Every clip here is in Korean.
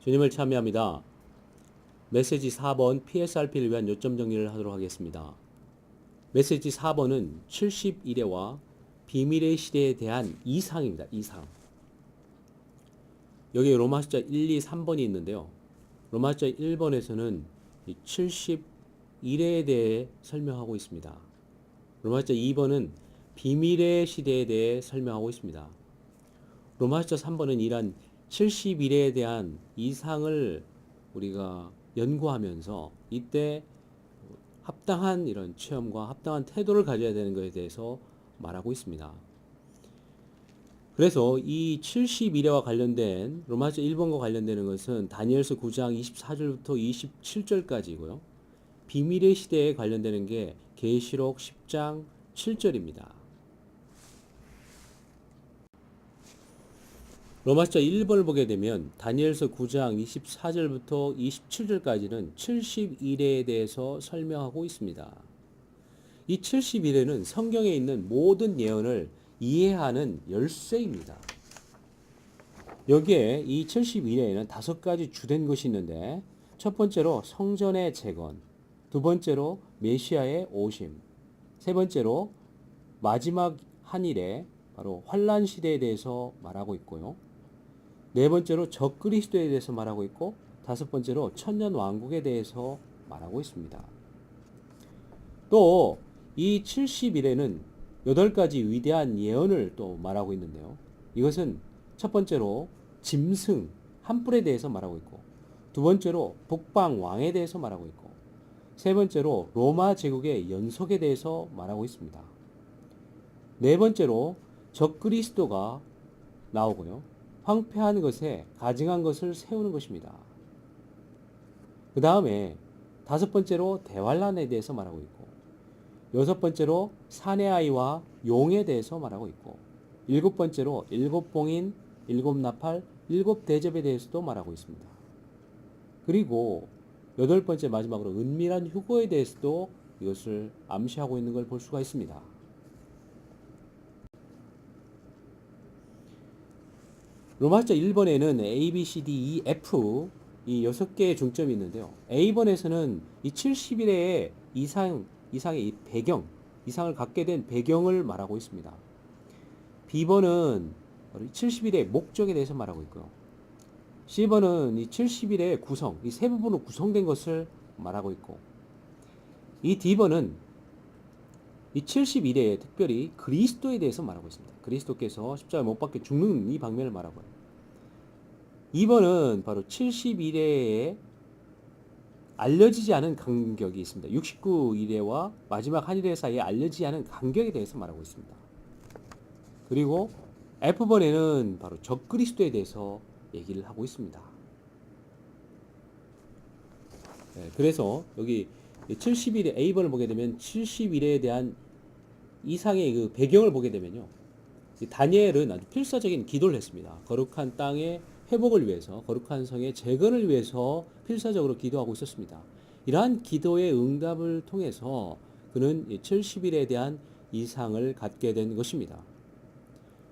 주님을 참여합니다. 메시지 4번 PSRP를 위한 요점 정리를 하도록 하겠습니다. 메시지 4번은 71회와 비밀의 시대에 대한 이상입니다. 이상. 여기 로마 숫자 1, 2, 3번이 있는데요. 로마 숫자 1번에서는 71회에 대해 설명하고 있습니다. 로마 숫자 2번은 비밀의 시대에 대해 설명하고 있습니다. 로마 숫자 3번은 이란 71회에 대한 이상을 우리가 연구하면서 이때 합당한 이런 체험과 합당한 태도를 가져야 되는 것에 대해서 말하고 있습니다. 그래서 이 71회와 관련된 로마서 1번과 관련되는 것은 다니엘서 9장 24절부터 27절까지고요. 비밀의 시대에 관련되는 게 계시록 10장 7절입니다. 로마서 1번을 보게 되면 다니엘서 9장 24절부터 27절까지는 71회에 대해서 설명하고 있습니다. 이 71회는 성경에 있는 모든 예언을 이해하는 열쇠입니다. 여기에 이 71회에는 5가지 주된 것이 있는데, 첫 번째로 성전의 재건, 두 번째로 메시아의 오심, 세 번째로 마지막 한일에 바로 환란 시대에 대해서 말하고 있고요. 네 번째로 적그리스도에 대해서 말하고 있고, 다섯 번째로 천년 왕국에 대해서 말하고 있습니다. 또 이 70일에는 8가지 위대한 예언을 또 말하고 있는데요. 이것은 첫 번째로 짐승 한 뿔에 대해서 말하고 있고, 두 번째로 북방 왕에 대해서 말하고 있고, 세 번째로 로마 제국의 연속에 대해서 말하고 있습니다. 네 번째로 적그리스도가 나오고요. 황폐한 것에 가증한 것을 세우는 것입니다. 그 다음에 다섯 번째로 대환란에 대해서 말하고 있고, 여섯 번째로 사내 아이와 용에 대해서 말하고 있고, 일곱 번째로 일곱 봉인, 일곱 나팔, 일곱 대접에 대해서도 말하고 있습니다. 그리고 여덟 번째 마지막으로 은밀한 휴거에 대해서도 이것을 암시하고 있는 걸 볼 수가 있습니다. 로마서 1번에는 A, B, C, D, E, F 이 6개의 중점이 있는데요. A번에서는 이 70일의 이상의 이 배경, 이상을 갖게 된 배경을 말하고 있습니다. B번은 70일의 목적에 대해서 말하고 있고요. C번은 이 70일의 구성, 이 세 부분으로 구성된 것을 말하고 있고, 이 D번은 이 71회에 특별히 그리스도에 대해서 말하고 있습니다. 그리스도께서 십자가에 못 박혀 죽는 이 방면을 말하고요. 2번은 바로 71회에 알려지지 않은 간격이 있습니다. 69일회와 마지막 한일회 사이에 알려지지 않은 간격에 대해서 말하고 있습니다. 그리고 F번에는 바로 적그리스도에 대해서 얘기를 하고 있습니다. 네, 그래서 여기 70일의 A번을 보게 되면 71회에 대한 이상의 그 배경을 보게 되면요. 다니엘은 아주 필사적인 기도를 했습니다. 거룩한 땅의 회복을 위해서, 거룩한 성의 재건을 위해서 필사적으로 기도하고 있었습니다. 이러한 기도의 응답을 통해서 그는 70일에 대한 이상을 갖게 된 것입니다.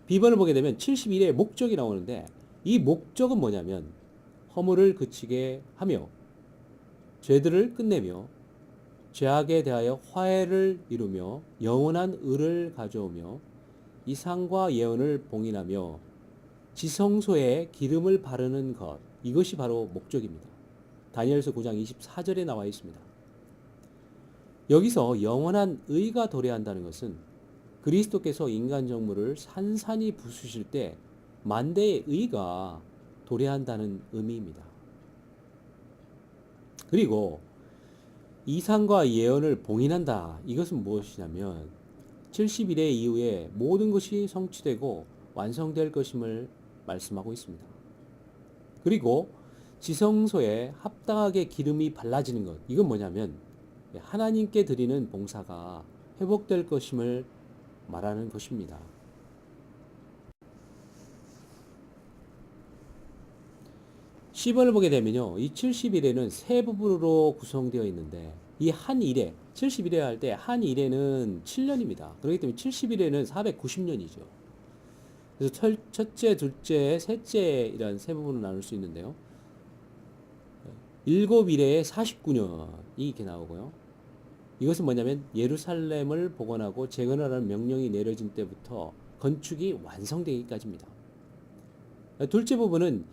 B번을 보게 되면 71의 목적이 나오는데, 이 목적은 뭐냐면 허물을 그치게 하며 죄들을 끝내며 죄악에 대하여 화해를 이루며 영원한 의를 가져오며 이상과 예언을 봉인하며 지성소에 기름을 바르는 것, 이것이 바로 목적입니다. 다니엘서 9장 24절에 나와 있습니다. 여기서 영원한 의가 도래한다는 것은 그리스도께서 인간 정물을 산산히 부수실 때 만대의 의가 도래한다는 의미입니다. 그리고 이상과 예언을 봉인한다. 이것은 무엇이냐면 70일의 이후에 모든 것이 성취되고 완성될 것임을 말씀하고 있습니다. 그리고 지성소에 합당하게 기름이 발라지는 것, 이건 뭐냐면 하나님께 드리는 봉사가 회복될 것임을 말하는 것입니다. C번을 보게 되면요, 이 70일에는 세 부분으로 구성되어 있는데, 이 한 일에 71회 할 때 한 일에는 7년입니다. 그렇기 때문에 70일에는 490년이죠. 그래서 첫째, 둘째, 셋째 이런 세 부분을 나눌 수 있는데요. 7일에 49년이 이렇게 나오고요. 이것은 뭐냐면 예루살렘을 복원하고 재건하라는 명령이 내려진 때부터 건축이 완성되기까지입니다. 둘째 부분은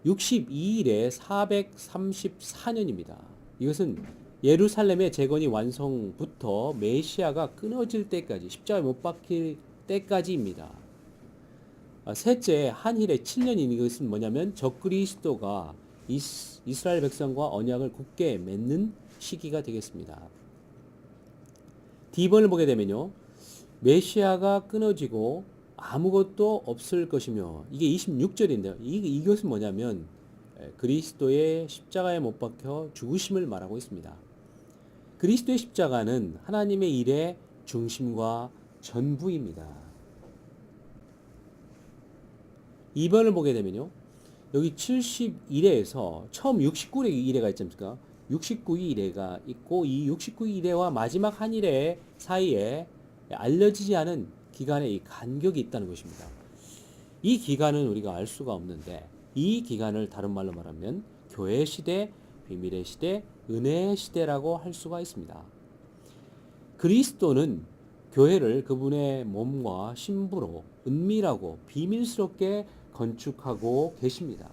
62일에 434년입니다. 이것은 예루살렘의 재건이 완성부터 메시아가 끊어질 때까지, 십자가에 못 박힐 때까지입니다. 셋째, 한일의 7년인 이것은 뭐냐면 적그리스도가 이스라엘 백성과 언약을 굳게 맺는 시기가 되겠습니다. D번을 보게 되면요, 메시아가 끊어지고 아무것도 없을 것이며, 이게 26절인데요. 이것은 뭐냐면 그리스도의 십자가에 못 박혀 죽으심을 말하고 있습니다. 그리스도의 십자가는 하나님의 일의 중심과 전부입니다. 2번을 보게 되면요, 여기 71회에서 처음 69일회가 있지 않습니까? 69일회가 있고, 이 69일회와 마지막 한 일회 사이에 알려지지 않은 기간에 이 간격이 있다는 것입니다. 이 기간은 우리가 알 수가 없는데, 이 기간을 다른 말로 말하면 교회 시대, 비밀의 시대, 은혜의 시대라고 할 수가 있습니다. 그리스도는 교회를 그분의 몸과 신부로 은밀하고 비밀스럽게 건축하고 계십니다.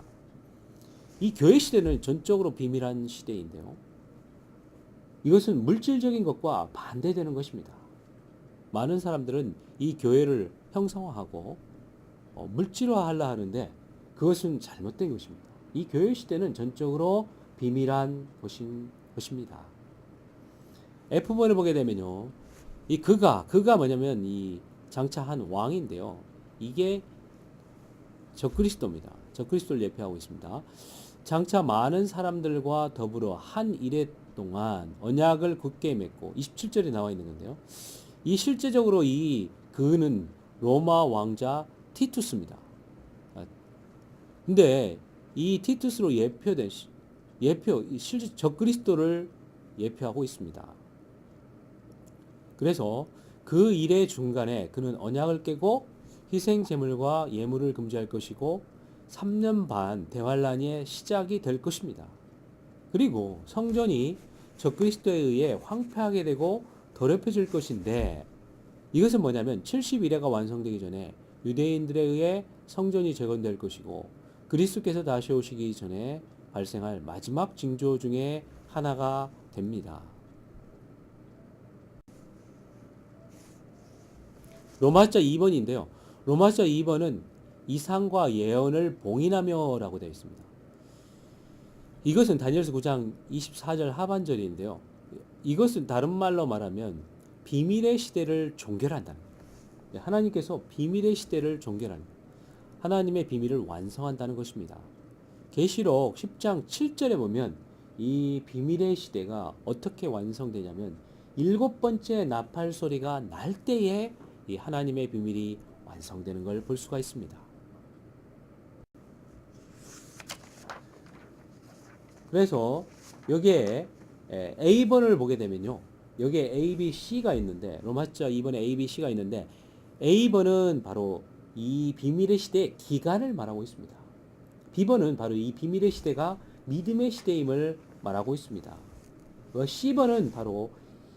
이 교회 시대는 전적으로 비밀한 시대인데요, 이것은 물질적인 것과 반대되는 것입니다. 많은 사람들은 이 교회를 형성화하고 물질화하려 하는데 그것은 잘못된 것입니다. 이 교회 시대는 전적으로 비밀한 것입니다. F번을 보게 되면요, 이 그가 뭐냐면 이 장차 한 왕인데요, 이게 적그리스도입니다. 적그리스도를 예표하고 있습니다. 장차 많은 사람들과 더불어 한 일해 동안 언약을 굳게 맺고, 27절에 나와 있는 건데요, 이 실제적으로 이 그는 로마 왕자 티투스입니다. 근데 이 티투스로 실제 적그리스도를 예표하고 있습니다. 그래서 그 일의 중간에 그는 언약을 깨고 희생 제물과 예물을 금지할 것이고 3년 반 대환란의 시작이 될 것입니다. 그리고 성전이 적그리스도에 의해 황폐하게 되고 더럽혀질 것인데, 이것은 뭐냐면 70일회가 완성되기 전에 유대인들에 의해 성전이 재건될 것이고 그리스도께서 다시 오시기 전에 발생할 마지막 징조 중에 하나가 됩니다. 로마서 2번인데요. 로마서 2번은 이상과 예언을 봉인하며라고 되어 있습니다. 이것은 다니엘서 9장 24절 하반절인데요. 이것은 다른 말로 말하면 비밀의 시대를 종결한다는 거예요. 하나님께서 비밀의 시대를 종결하는, 하나님의 비밀을 완성한다는 것입니다. 계시록 10장 7절에 보면 이 비밀의 시대가 어떻게 완성되냐면 7번째 나팔 소리가 날 때에 이 하나님의 비밀이 완성되는 걸 볼 수가 있습니다. 그래서 여기에 A번을 보게 되면요, 여기에 A, B, C가 있는데, 로마서 2번에 A, B, C가 있는데, A번은 바로 이 비밀의 시대의 기간을 말하고 있습니다. B번은 바로 이 비밀의 시대가 믿음의 시대임을 말하고 있습니다. C번은 바로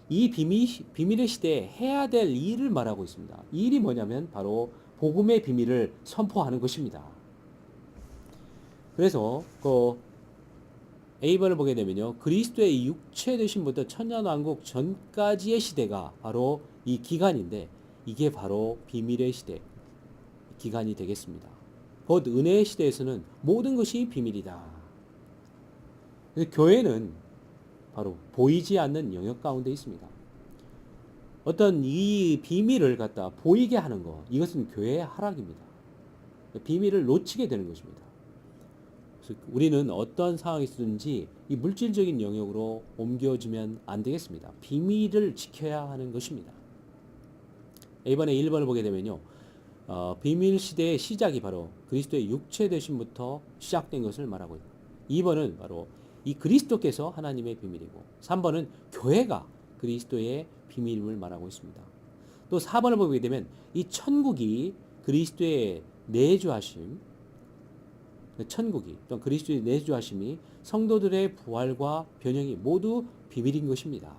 이 비밀의 시대에 해야 될 일을 말하고 있습니다. 이 일이 뭐냐면 바로 복음의 비밀을 선포하는 것입니다. 그래서 A번을 보게 되면요, 그리스도의 육체 되심부터 천년왕국 전까지의 시대가 바로 이 기간인데, 이게 바로 비밀의 시대 기간이 되겠습니다. 곧 은혜의 시대에서는 모든 것이 비밀이다. 교회는 바로 보이지 않는 영역 가운데 있습니다. 어떤 이 비밀을 갖다 보이게 하는 것, 이것은 교회의 하락입니다. 비밀을 놓치게 되는 것입니다. 그래서 우리는 어떤 상황이든지 이 물질적인 영역으로 옮겨지면 안 되겠습니다. 비밀을 지켜야 하는 것입니다. 이번에 1번을 보게 되면요, 비밀 시대의 시작이 바로 그리스도의 육체 되심부터 시작된 것을 말하고 있고, 2번은 바로 이 그리스도께서 하나님의 비밀이고, 3번은 교회가 그리스도의 비밀임을 말하고 있습니다. 또 4번을 보게 되면 이 천국이 그리스도의 내주하심, 천국이 또한 그리스도의 내주하심이 성도들의 부활과 변형이 모두 비밀인 것입니다.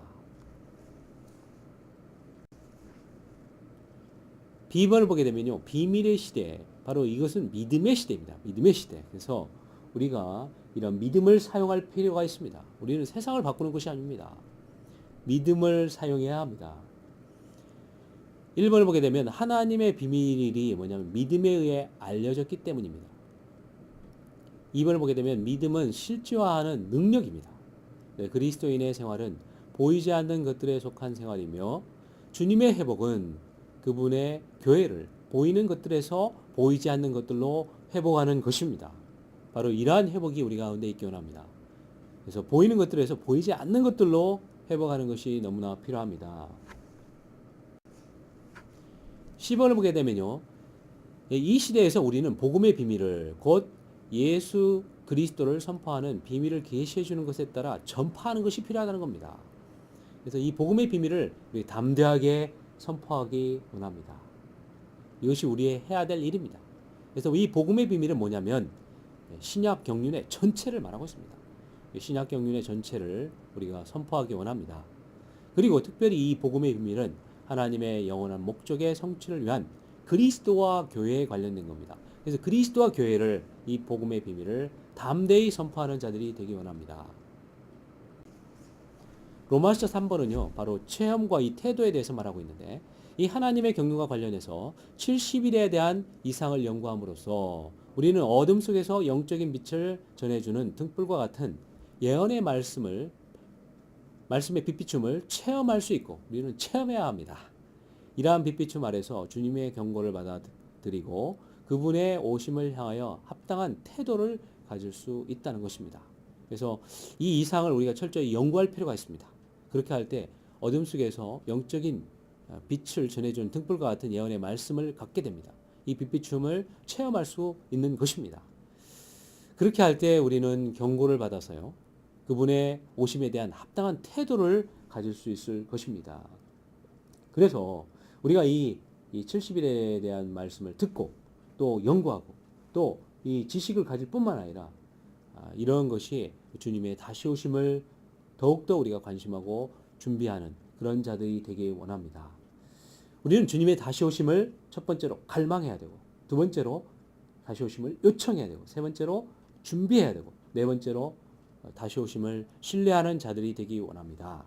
비번을 보게 되면요, 비밀의 시대, 바로 이것은 믿음의 시대입니다. 믿음의 시대. 그래서 우리가 이런 믿음을 사용할 필요가 있습니다. 우리는 세상을 바꾸는 것이 아닙니다. 믿음을 사용해야 합니다. 1번을 보게 되면 하나님의 비밀이 뭐냐면 믿음에 의해 알려졌기 때문입니다. 2번을 보게 되면 믿음은 실제화하는 능력입니다. 그리스도인의 생활은 보이지 않는 것들에 속한 생활이며 주님의 회복은 그분의 교회를 보이는 것들에서 보이지 않는 것들로 회복하는 것입니다. 바로 이러한 회복이 우리 가운데 있기 원합니다. 그래서 보이는 것들에서 보이지 않는 것들로 회복하는 것이 너무나 필요합니다. 10번을 보게 되면요, 이 시대에서 우리는 복음의 비밀을 곧 예수 그리스도를 선포하는 비밀을 계시해 주는 것에 따라 전파하는 것이 필요하다는 겁니다. 그래서 이 복음의 비밀을 우리 담대하게 선포하기 원합니다. 이것이 우리의 해야 될 일입니다. 그래서 이 복음의 비밀은 뭐냐면 신약 경륜의 전체를 말하고 있습니다. 신약 경륜의 전체를 우리가 선포하기 원합니다. 그리고 특별히 이 복음의 비밀은 하나님의 영원한 목적의 성취를 위한 그리스도와 교회에 관련된 겁니다. 그래서 그리스도와 교회를 이 복음의 비밀을 담대히 선포하는 자들이 되기 원합니다. 로마서 3번은요, 바로 체험과 이 태도에 대해서 말하고 있는데, 이 하나님의 경륜과 관련해서 70일에 대한 이상을 연구함으로써 우리는 어둠 속에서 영적인 빛을 전해주는 등불과 같은 예언의 말씀의 빛비춤을 체험할 수 있고 우리는 체험해야 합니다. 이러한 빛비춤 아래서 주님의 경고를 받아들이고 그분의 오심을 향하여 합당한 태도를 가질 수 있다는 것입니다. 그래서 이 이상을 우리가 철저히 연구할 필요가 있습니다. 그렇게 할 때 어둠 속에서 영적인 빛을 전해주는 등불과 같은 예언의 말씀을 갖게 됩니다. 이 빛비춤을 체험할 수 있는 것입니다. 그렇게 할 때 우리는 경고를 받아서요, 그분의 오심에 대한 합당한 태도를 가질 수 있을 것입니다. 그래서 우리가 이 70일에 대한 말씀을 듣고 또 연구하고 또 이 지식을 가질 뿐만 아니라 이런 것이 주님의 다시 오심을 더욱더 우리가 관심하고 준비하는 그런 자들이 되기 원합니다. 우리는 주님의 다시 오심을 첫 번째로 갈망해야 되고, 두 번째로 다시 오심을 요청해야 되고, 세 번째로 준비해야 되고, 네 번째로 다시 오심을 신뢰하는 자들이 되기 원합니다.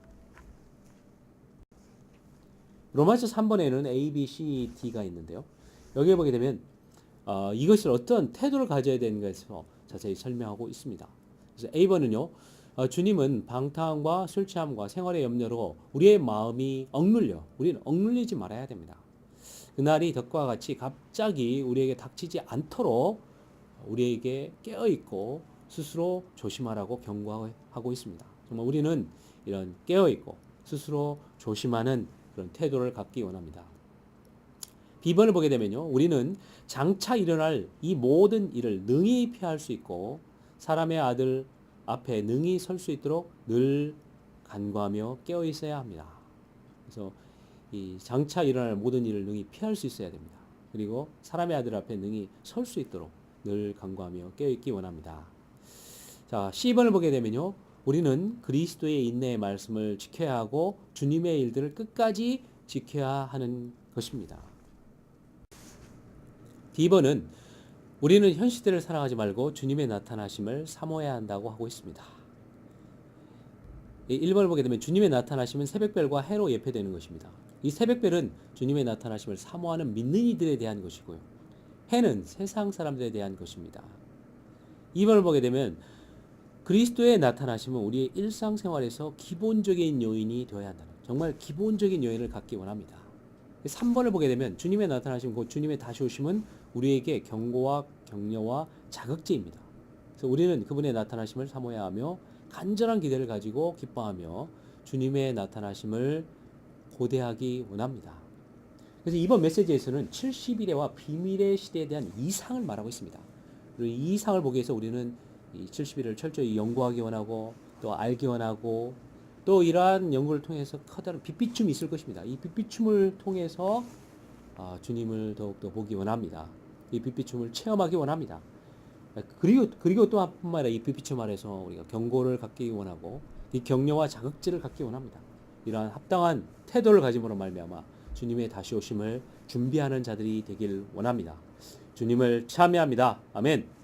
로마서 3번에는 A, B, C, D가 있는데요. 여기에 보게 되면 이것을 어떤 태도를 가져야 되는가에서 자세히 설명하고 있습니다. 그래서 A번은요, 주님은 방탕과 술 취함과 생활의 염려로 우리의 마음이 우리는 억눌리지 말아야 됩니다. 그날이 덕과 같이 갑자기 우리에게 닥치지 않도록 우리에게 깨어있고 스스로 조심하라고 경고하고 있습니다. 정말 우리는 이런 깨어있고 스스로 조심하는 그런 태도를 갖기 원합니다. B번을 보게 되면요, 우리는 장차 일어날 이 모든 일을 능히 피할 수 있고 사람의 아들 앞에 능히 설 수 있도록 늘 간구하며 깨어 있어야 합니다. 그래서 이 장차 일어날 모든 일을 능히 피할 수 있어야 됩니다. 그리고 사람의 아들 앞에 능히 설 수 있도록 늘 간구하며 깨어 있기 원합니다. 자, C번을 보게 되면요, 우리는 그리스도의 인내의 말씀을 지켜야 하고 주님의 일들을 끝까지 지켜야 하는 것입니다. D번은 우리는 현 시대를 살아가지 말고 주님의 나타나심을 사모해야 한다고 하고 있습니다. 1번을 보게 되면 주님의 나타나심은 새벽별과 해로 예표되는 것입니다. 이 새벽별은 주님의 나타나심을 사모하는 믿는 이들에 대한 것이고요, 해는 세상 사람들에 대한 것입니다. 2번을 보게 되면 그리스도의 나타나심은 우리의 일상생활에서 기본적인 요인이 되어야 한다는, 정말 기본적인 요인을 갖기 원합니다. 3번을 보게 되면 주님의 나타나심, 곧 주님의 다시 오심은 우리에게 경고와 격려와 자극제입니다. 그래서 우리는 그분의 나타나심을 사모해야 하며 간절한 기대를 가지고 기뻐하며 주님의 나타나심을 고대하기 원합니다. 그래서 이번 메시지에서는 70일에와 비밀의 시대에 대한 이상을 말하고 있습니다. 그리고 이 이상을 보기 위해서 우리는 이 70일을 철저히 연구하기 원하고 또 알기 원하고 또 이러한 연구를 통해서 커다란 빛비춤이 있을 것입니다. 이 빛비춤을 통해서 주님을 더욱더 보기 원합니다. 이 빛비춤을 체험하기 원합니다. 그리고 또 한뿐만 아니라 이 빛을 말해서 우리가 경고를 갖기 원하고 이 격려와 자극제를 갖기 원합니다. 이러한 합당한 태도를 가짐으로 말미암아 주님의 다시 오심을 준비하는 자들이 되길 원합니다. 주님을 참여합니다. 아멘.